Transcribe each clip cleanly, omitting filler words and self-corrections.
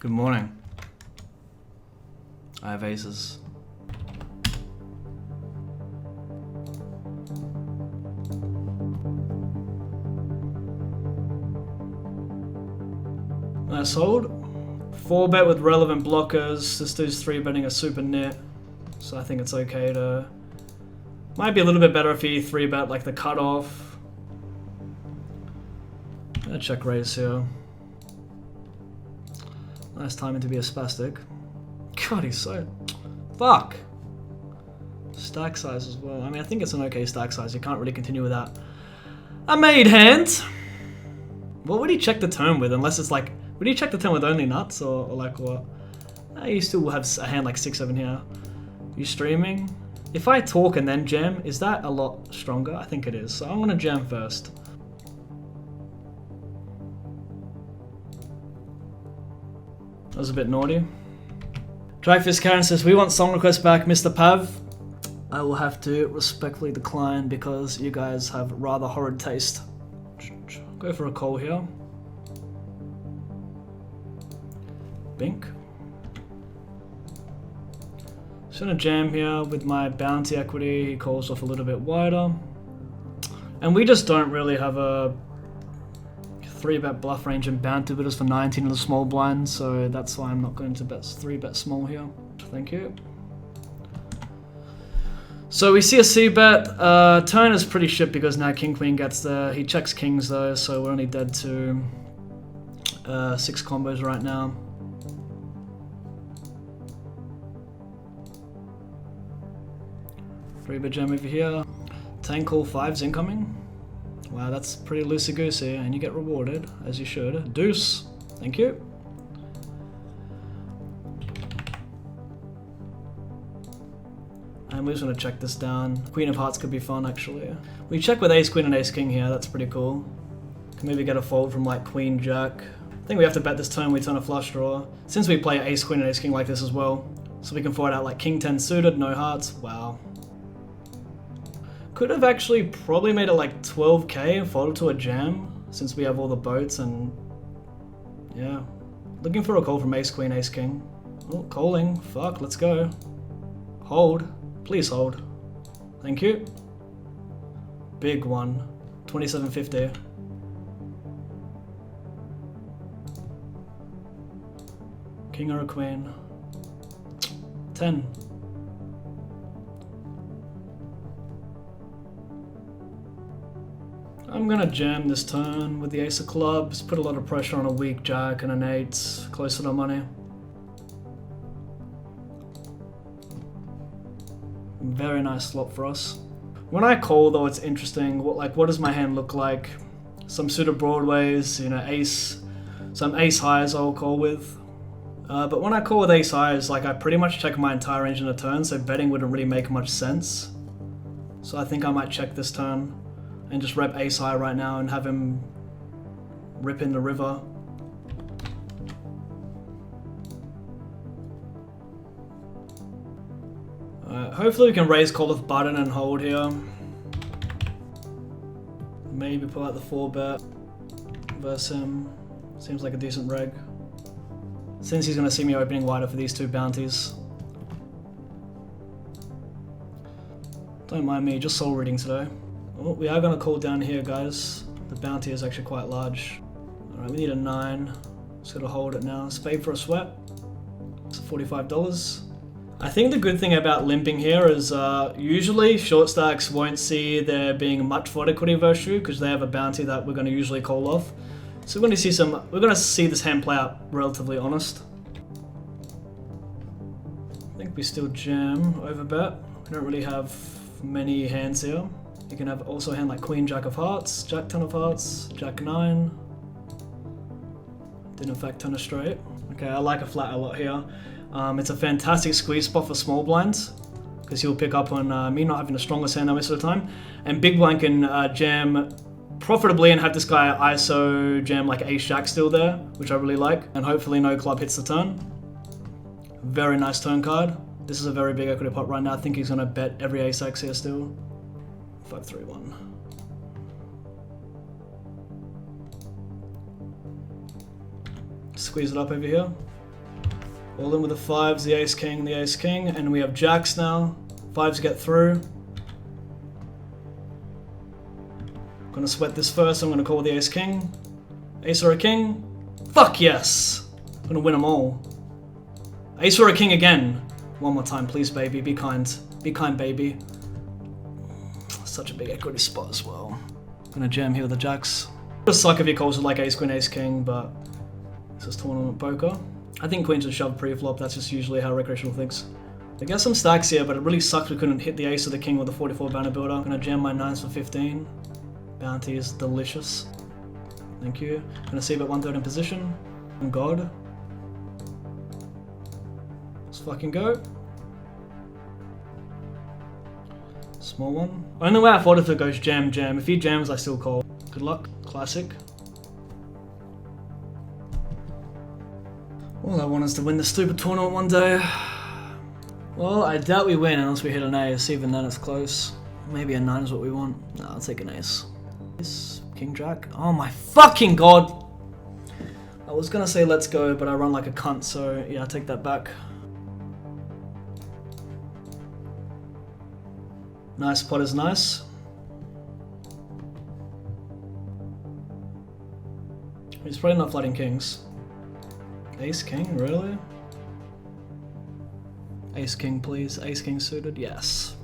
Good morning. I have aces. Nice hold. 4-bet with relevant blockers. This dude's 3-betting a super nit, so I think it's okay to... Might be a little bit better if he 3-bet like the cutoff. Gonna check raise here. Nice timing to be a spastic. God, he's so... Fuck! Stack size as well. I mean, I think it's an okay stack size. You can't really continue with that. A made hand! What would he check the turn with? Unless it's like... Would he check the turn with only nuts or like what? You still have a hand like 6-7 here. You streaming? If I talk and then jam, is that a lot stronger? I think it is. So I'm gonna jam first. That was a bit naughty. Dragfist Karen says, we want song request back, Mr. Pav. I will have to respectfully decline because you guys have rather horrid taste. Go for a call here. Bink. Just gonna jam here with my bounty equity. He calls off a little bit wider. And we just don't really have a 3-bet bluff range and bounty with us for 19 of the small blind, so that's why I'm not going to bet 3-bet small here. Thank you. So we see a C-bet. Turn is pretty shit because now King-Queen gets there. He checks kings though, so we're only dead to 6 combos right now. Three-bet jam over here. 10 call 5s incoming. Wow, that's pretty loosey-goosey, and you get rewarded, as you should. Deuce. Thank you. And we're just going to check this down. Queen of Hearts could be fun, actually. We check with Ace Queen and Ace King here. That's pretty cool. Can maybe get a fold from, like, Queen Jack. I think we have to bet this turn we turn a flush draw. Since we play Ace Queen and Ace King like this as well. So we can forward out, like, King 10 suited, no hearts. Wow. Could have actually probably made it like 12k and folded to a jam since we have all the boats and yeah. Looking for a call from Ace Queen, Ace King. Oh, calling. Fuck, let's go. Hold. Please hold. Thank you. Big one. 2750. King or a queen. 10. I'm gonna jam this turn with the Ace of Clubs, put a lot of pressure on a weak Jack and an 8, close to the money. Very nice flop for us. When I call though, it's interesting. What does my hand look like? Some suited broadways, you know, ace, some ace highs I'll call with. But when I call with ace highs, like I pretty much check my entire range in a turn, so betting wouldn't really make much sense. So I think I might check this turn. And just rep ace high right now and have him rip in the river. Hopefully we can raise call with button and hold here. Maybe pull out the 4-bet versus him. Seems like a decent reg. Since he's going to see me opening wider for these 2 bounties. Don't mind me, just soul reading today. Oh, we are going to call down here, guys. The bounty is actually quite large. Alright, we need a 9. Just got to hold it now. Spade for a sweat. It's $45. I think the good thing about limping here is usually short stacks won't see there being much for equity versus you because they have a bounty that we're going to usually call off. So we're going to see this hand play out relatively honest. I think we still jam over bet. We don't really have many hands here. You can have also a hand like Queen Jack of Hearts, Jack 10 of Hearts, Jack 9. Did in fact turn a straight. Okay, I like a flat a lot here. It's a fantastic squeeze spot for small blinds because he'll pick up on me not having the strongest hand most of the time. And big blind can jam profitably and have this guy ISO jam like ace jack still there, which I really like. And hopefully no club hits the turn. Very nice turn card. This is a very big equity pot right now. I think he's gonna bet every ace X here still. 5-3-1. Squeeze it up over here. All in with the fives, the ace king, and we have jacks now. Fives get through. Gonna sweat this first, I'm gonna call the ace king. Ace or a king? Fuck yes! I'm gonna win them all. Ace or a king again. One more time, please, baby. Be kind. Be kind, baby. Such a big equity spot as well. Gonna jam here with the jacks. It would suck if he calls with like ace queen, ace king, but this is tournament poker. I think queen should shove pre-flop. That's just usually how recreational thinks. I guess some stacks here, but it really sucks we couldn't hit the ace or the king with the 44 bounty builder. Gonna jam my 9s for 15. Bounty is delicious. Thank you. Gonna see about 1/3 in position. On God. Let's fucking go. Small one. Only way I thought if it goes jam, jam. If he jams, I still call. Good luck. Classic. All I want is to win this stupid tournament one day. Well, I doubt we win unless we hit an ace. Even then, it's close. Maybe a 9 is what we want. No, I'll take an ace. Ace, king, jack. Oh my fucking god! I was gonna say let's go, but I run like a cunt, so yeah, I take that back. Nice pot is nice. He's probably not flooding kings. Ace king, really? Ace king, please. Ace king suited, yes.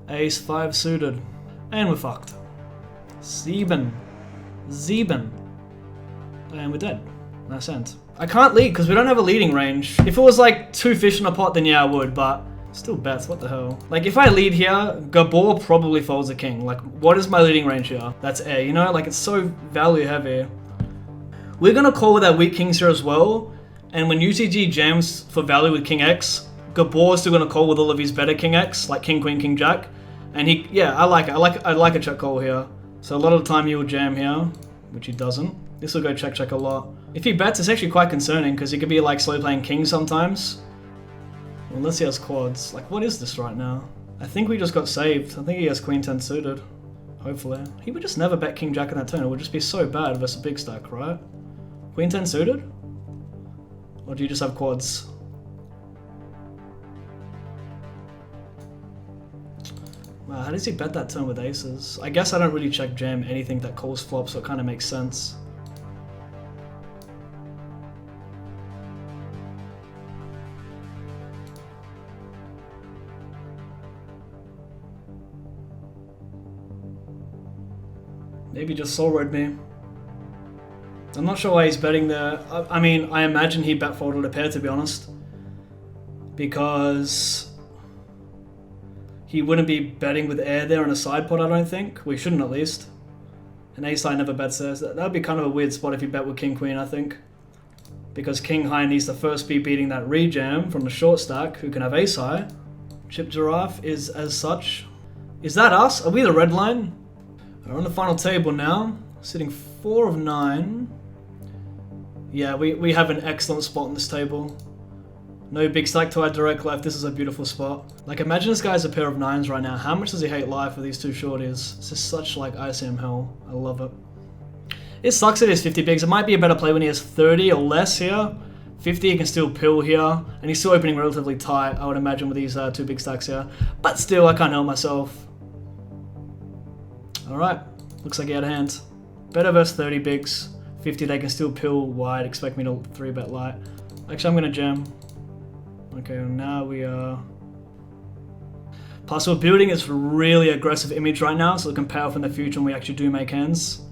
Ace 5 suited. And we're fucked. Zeben. And we're dead. Nice end. I can't lead because we don't have a leading range. If it was like 2 fish in a pot, then yeah, I would, but still bets, what the hell. Like, if I lead here, Gabor probably folds a king. Like, what is my leading range here? That's A, you know? Like, it's so value heavy. We're gonna call with our weak kings here as well, and when UTG jams for value with king X, Gabor's still gonna call with all of his better king X, like king, queen, king, jack. And he, yeah, I like it. I like a check call here. So a lot of the time he will jam here, which he doesn't. This will go check, check a lot. If he bets, it's actually quite concerning, because he could be like slow playing king sometimes. Well, unless he has quads. Like, what is this right now? I think we just got saved. I think he has queen 10 suited. Hopefully. He would just never bet king jack in that turn. It would just be so bad versus a big stack, right? Queen 10 suited? Or do you just have quads? Wow, how does he bet that turn with aces? I guess I don't really check jam anything that calls flop, so it kind of makes sense. Maybe just soul read me. I'm not sure why he's betting there. I mean, I imagine he bet folded a pair, to be honest. Because he wouldn't be betting with air there on a side pot, I don't think. We shouldn't, at least. An ace high never bets there. That would be kind of a weird spot if you bet with king queen, I think. Because king high needs to first be beating that rejam from the short stack, who can have ace high. Chip giraffe is as such. Is that us? Are we the red line? We're on the final table now. Sitting 4 of 9. Yeah, we have an excellent spot on this table. No big stack to our direct left. This is a beautiful spot. Like, imagine this guy's a pair of 9s right now. How much does he hate life with these two shorties? This is such like ICM hell. I love it. It sucks that he has 50 bigs. It might be a better play when he has 30 or less here. 50 he can still pill here. And he's still opening relatively tight, I would imagine, with these 2 big stacks here. But still, I can't help myself. Alright. Looks like he had a hand. Better versus 30 bigs. 50 they can still pill wide. Expect me to 3-bet light. Actually, I'm going to jam. Okay, now we are... Plus, we're building this really aggressive image right now, so it can pay off in the future when we actually do make hands.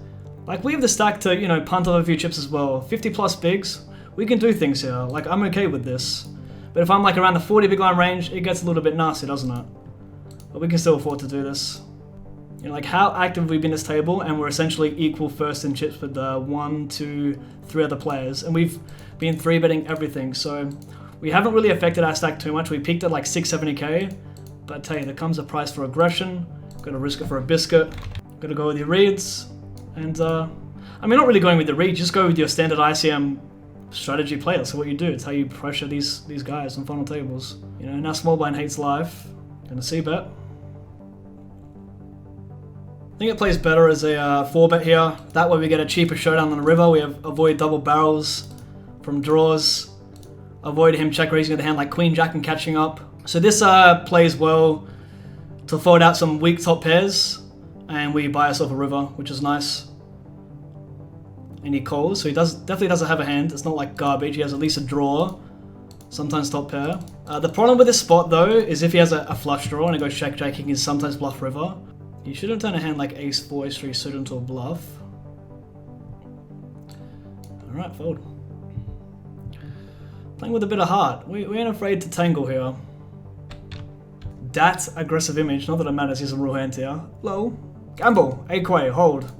Like, we have the stack to, you know, punt off a few chips as well. 50 plus bigs, we can do things here. Like, I'm okay with this. But if I'm like around the 40 big line range, it gets a little bit nasty, doesn't it? But we can still afford to do this. You know, like, how active have we been this table, and we're essentially equal first in chips with 1, 2, 3 other players, and we've been 3-betting everything, so we haven't really affected our stack too much. We peaked at like 670k, but I tell you, there comes a price for aggression. Gotta risk it for a biscuit. Gotta go with your reads, and I mean, not really going with the reads, just go with your standard ICM strategy play. That's what you do. It's how you pressure these guys on final tables. You know, now small blind hates life. Gonna c-bet. I think it plays better as a 4-bet here. That way we get a cheaper showdown on the river. We avoid double barrels from draws. avoid him check raising with the hand like queen jack and catching up. So this plays well to fold out some weak top pairs, and we buy ourselves a river, which is nice. And he calls, so he definitely doesn't have a hand. It's not like garbage. He has at least a draw, sometimes top pair. The problem with this spot though is if he has a flush draw and he goes check jack, he can sometimes bluff river. He shouldn't turn a hand like ace 4, ace 3 suited into a bluff. Alright, fold. Playing with a bit of heart. We ain't afraid to tangle here. That aggressive image, not that it matters, he's a real hand here. Low. Gamble. Aquay, hold.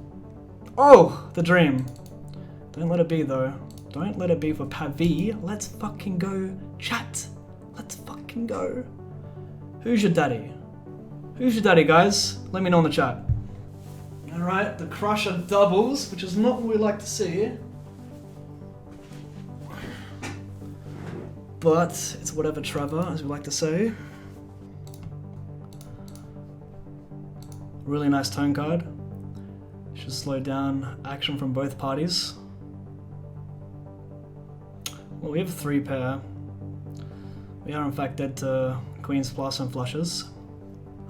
Oh, the dream. Don't let it be though. Don't let it be for Pavi. Let's fucking go, chat. Let's fucking go. Who's your daddy? Who's your daddy, guys? Let me know in the chat. Alright, the crusher doubles, which is not what we like to see. But it's whatever Trevor, as we like to say. Really nice tone card. Should slow down action from both parties. Well, we have a 3 pair. We are in fact dead to queens plus and flushes.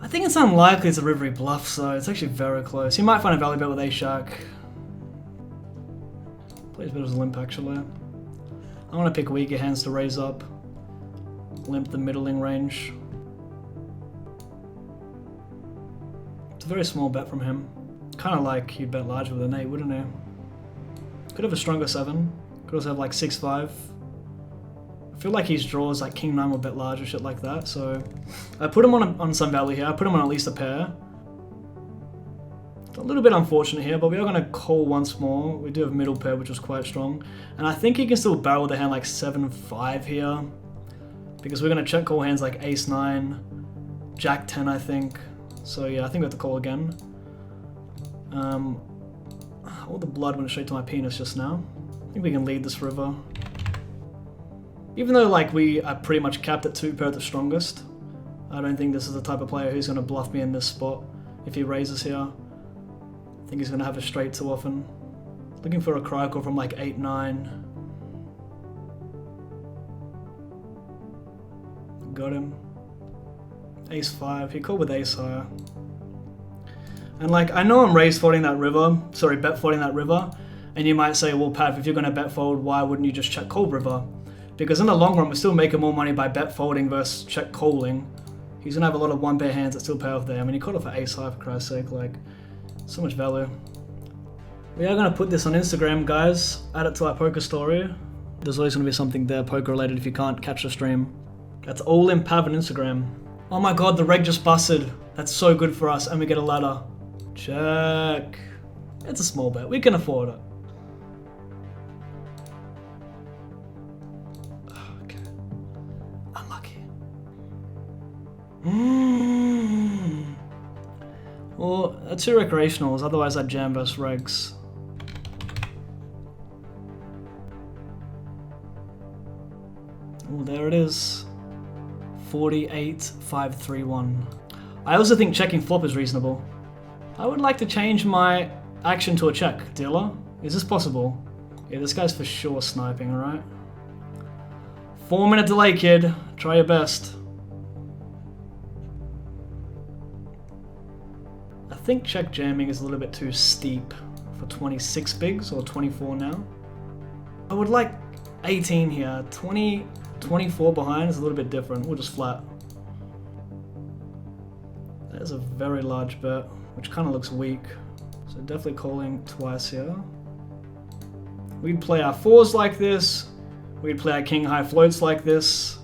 I think it's unlikely it's a river he bluffs though. It's actually very close. He might find a value bet with ace-jack. Plays a bit of a limp actually. I want to pick weaker hands to raise up. Limp the middling range. It's a very small bet from him. Kind of like he'd bet large with an 8, wouldn't he? Could have a stronger 7. Could also have like 6-5. I feel like his draws like king 9 will bet large or shit like that. So I put him on some value here. I put him on at least a pair. A little bit unfortunate here, but we are going to call once more. We do have middle pair, which was quite strong. And I think he can still barrel the hand like 7-5 here. Because we're going to check call hands like ace 9, jack 10, I think. So yeah, I think we have to call again. All the blood went straight to my penis just now. I think we can lead this river. Even though like we are pretty much capped at 2 pair at the strongest, I don't think this is the type of player who's going to bluff me in this spot if he raises here. I think he's going to have a straight too often. Looking for a cry call from like 8-9. Got him. Ace 5. He called with ace higher. And like, I know I'm raise folding that river. Sorry, bet folding that river. And you might say, well, Pav, if you're going to bet fold, why wouldn't you just check call river? Because in the long run, we're still making more money by bet folding versus check calling. He's going to have a lot of 1 pair hands that still pay off there. I mean, he called it for ace high, for Christ's sake. Like, so much value. We are going to put this on Instagram, guys. Add it to our poker story. There's always going to be something there poker related if you can't catch the stream. That's all in Pav on Instagram. Oh my god, the reg just busted. That's so good for us, and we get a ladder. Check. It's a small bet. We can afford it. Okay. Unlucky. Well, 2 recreationals, otherwise I'd jam versus regs. Oh, there it is. 48-5-3-1. I also think checking flop is reasonable. I would like to change my action to a check, dealer. Is this possible? Yeah, this guy's for sure sniping, alright? 4-minute delay, kid. Try your best. I think check jamming is a little bit too steep for 26 bigs, or 24 now. I would like 18 here. 24 behind is a little bit different. We'll just flat. That is a very large bet, which kind of looks weak. So definitely calling twice here. We'd play our 4s like this. We'd play our king high floats like this.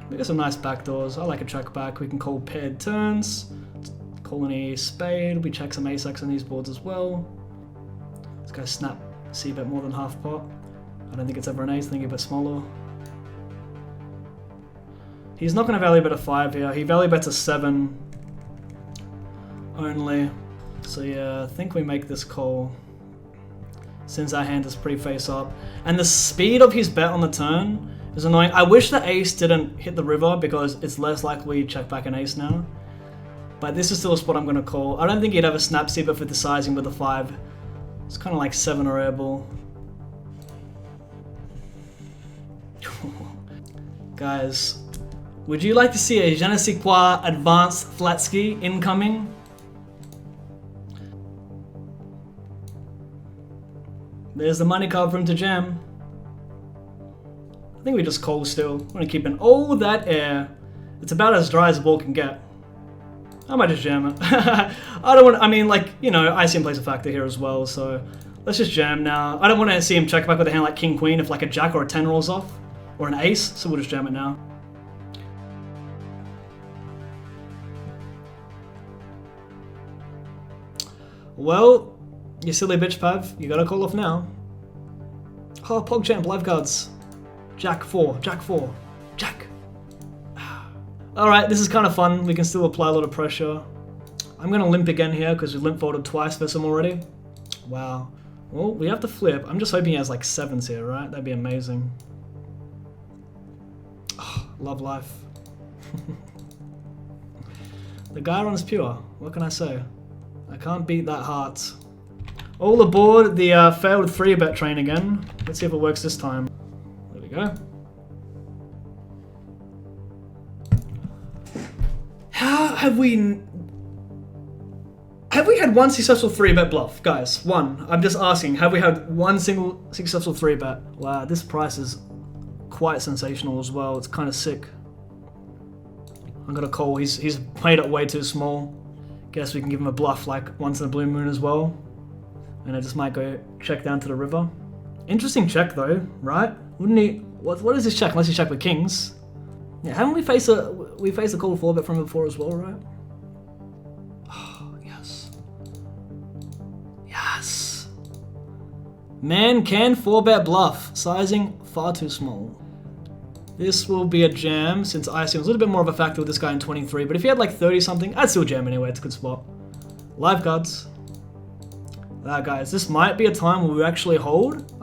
We got some nice backdoors. I like a check back. We can call paired turns. Call any spade. We check some ace-x on these boards as well. This guy snap c-bet more than half pot. I don't think it's ever an ace. I think a bit smaller. He's not going to value bet a 5 here. He value bets a 7 only. So yeah, I think we make this call since our hand is pretty face up. And the speed of his bet on the turn is annoying. I wish the ace didn't hit the river because it's less likely we check back an ace now. But this is still a spot I'm going to call. I don't think he'd have a snap seeper for the sizing with the 5. It's kind of like 7 or air ball. Guys, would you like to see a Je ne sais quoi advanced flat ski incoming? There's the money card for him to jam. I think we just call still. We're gonna keep in all that air. It's about as dry as the ball can get. I might just jam it. I don't want, I mean, like, you know, ICM plays a factor here as well, so let's just jam now. I don't want to see him check back with a hand like King Queen if like a Jack or a 10 rolls off, or an Ace, so we'll just jam it now. Well, you silly bitch, Pav, you gotta call off now. Oh, PogChamp, live cards. Jack 4, Jack 4, Jack. Alright, this is kind of fun. We can still apply a lot of pressure. I'm going to limp again here because we limp folded twice versus him already. Wow. Well, we have to flip. I'm just hoping he has like 7s here, right? That'd be amazing. Oh, love life. The guy runs pure. What can I say? I can't beat that heart. All aboard the failed 3-bet train again. Let's see if it works this time. There we go. How have we had one successful 3-bet bluff? Guys, one. I'm just asking, have we had one single successful 3-bet? Wow, this price is quite sensational as well. It's kind of sick. I'm gonna call. He's played it way too small. Guess we can give him a bluff like once in a blue moon as well. And I just might go check down to the river. Interesting check though, right? Wouldn't he? What is this check? Unless you check with kings. Yeah, haven't we faced a call 4-bet from him before as well, right? Oh, yes. Yes. Man can 4-bet bluff. Sizing far too small. This will be a jam since ICM was a little bit more of a factor with this guy in 23, but if he had like 30 something, I'd still jam anyway. It's a good spot. Live cards. Guys, this might be a time where we actually hold.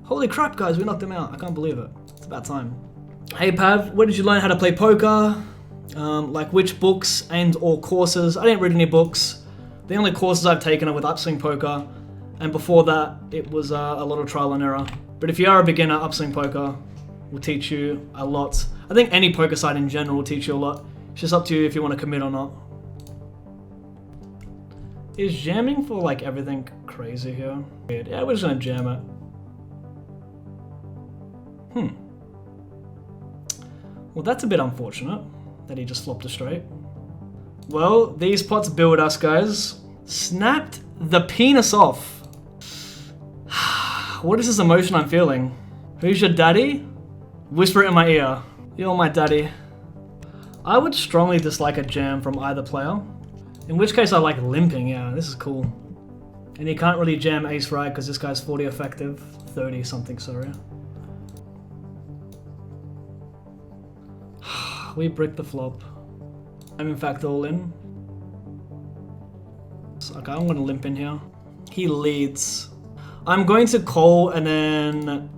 Holy crap, guys, we knocked him out. I can't believe it. It's about time. Hey Pav, where did you learn how to play poker? Like which books and or courses? I didn't read any books. The only courses I've taken are with Upswing Poker, and before that it was a lot of trial and error. But if you are a beginner, Upswing Poker will teach you a lot. I think any poker site in general will teach you a lot. It's just up to you if you want to commit or not. Is jamming for like everything crazy here? Yeah, we're just gonna jam it. Well, that's a bit unfortunate that he just flopped a straight. Well, these pots build us, guys. Snapped the penis off. What is this emotion I'm feeling? Who's your daddy? Whisper it in my ear. You're my daddy. I would strongly dislike a jam from either player. In which case I like limping, yeah, this is cool. And you can't really jam ace right because this guy's 40 effective. 30 something, sorry. We bricked the flop. I'm in fact all in. Okay, I'm gonna limp in here. He leads. I'm going to call and then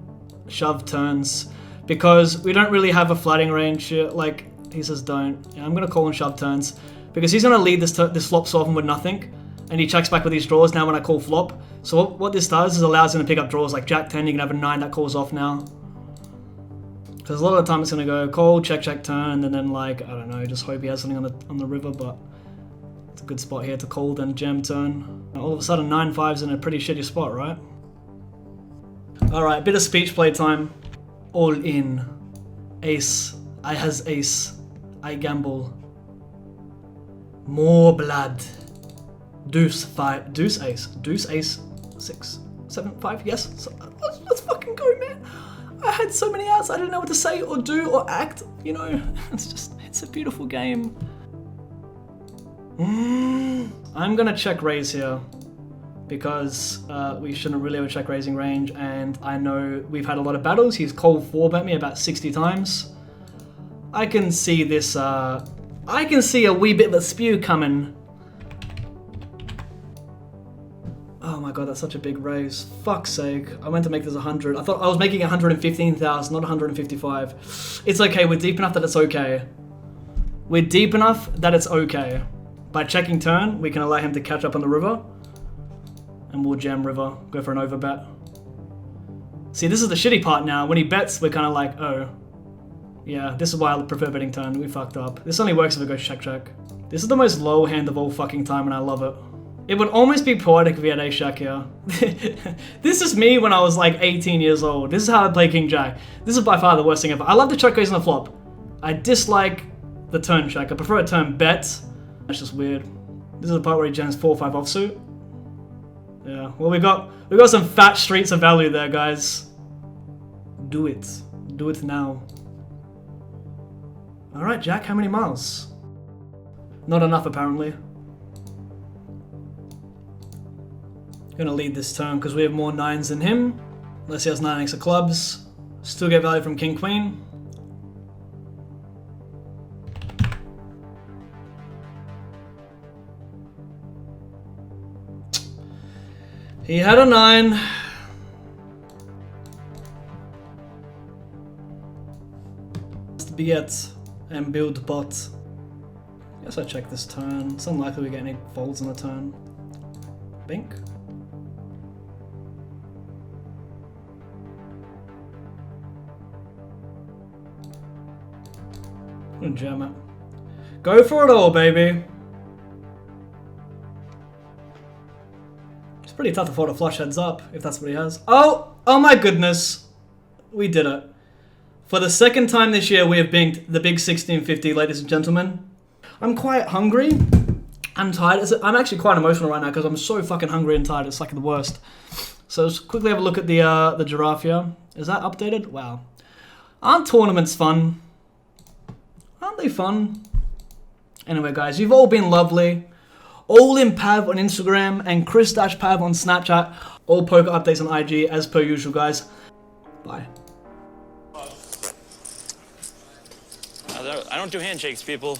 shove turns because we don't really have a flatting range here. Like, he says don't. Yeah, I'm gonna call and shove turns because he's gonna lead this flop so often with nothing and he checks back with these draws now when I call flop. So what this does is allows him to pick up draws like Jack 10, you can have a 9 that calls off now. Because a lot of the time it's going to go call, check, check, turn, and then like, I don't know, just hope he has something on the river, but it's a good spot here to call, then jam turn. All of a sudden 9-5's in a pretty shitty spot, right? Alright, bit of speech play time. All in. Ace. I has ace. I gamble. More blood. Deuce 5. Deuce ace. Deuce ace 6. 7, 5. Yes. So, let's fucking go, man. I had so many outs, I didn't know what to say or do or act, you know, it's a beautiful game. I'm gonna check raise here because we shouldn't really have a check raising range and I know we've had a lot of battles. He's called 4-bet me about 60 times. I can see this, I can see a wee bit of a spew coming. Oh my god, that's such a big raise. Fuck's sake. I meant to make this 100. I thought I was making 115,000, not 155. It's okay, we're deep enough that it's okay. We're deep enough that it's okay. By checking turn, we can allow him to catch up on the river. And we'll jam river, go for an overbet. See, this is the shitty part now. When he bets, we're kind of like, oh. Yeah, this is why I prefer betting turn. We fucked up. This only works if it goes check. This is the most low hand of all fucking time and I love it. It would almost be poetic if we had ace jack here. This is me when I was like 18 years old. This is how I play king jack. This is by far the worst thing ever. I love the check raise on the flop. I dislike the turn check. I prefer a turn bet. That's just weird. This is the part where he jams 4-5 offsuit. Yeah, well we got some fat streets of value there, guys. Do it. Do it now. Alright, Jack, how many miles? Not enough, apparently. Gonna lead this turn because we have more 9s than him. Unless he has 9x of clubs. Still get value from king, queen. He had a 9. Biet and build bot. Guess I check this turn. It's unlikely we get any folds on the turn. Bink. I'm gonna jam it. Go for it all, baby. It's pretty tough to fold a flush heads up if that's what he has. Oh my goodness. We did it. For the second time this year, we have binked the big 1650, ladies and gentlemen. I'm quite hungry. I'm tired. I'm actually quite emotional right now because I'm so fucking hungry and tired. It's like the worst. So let's quickly have a look at the giraffe here. Is that updated? Wow. Aren't tournaments fun? Aren't they fun? Anyway, guys, you've all been lovely. All in Pav on Instagram and Chris-Pav on Snapchat. All poker updates on IG as per usual, guys. Bye. I don't do handshakes, people.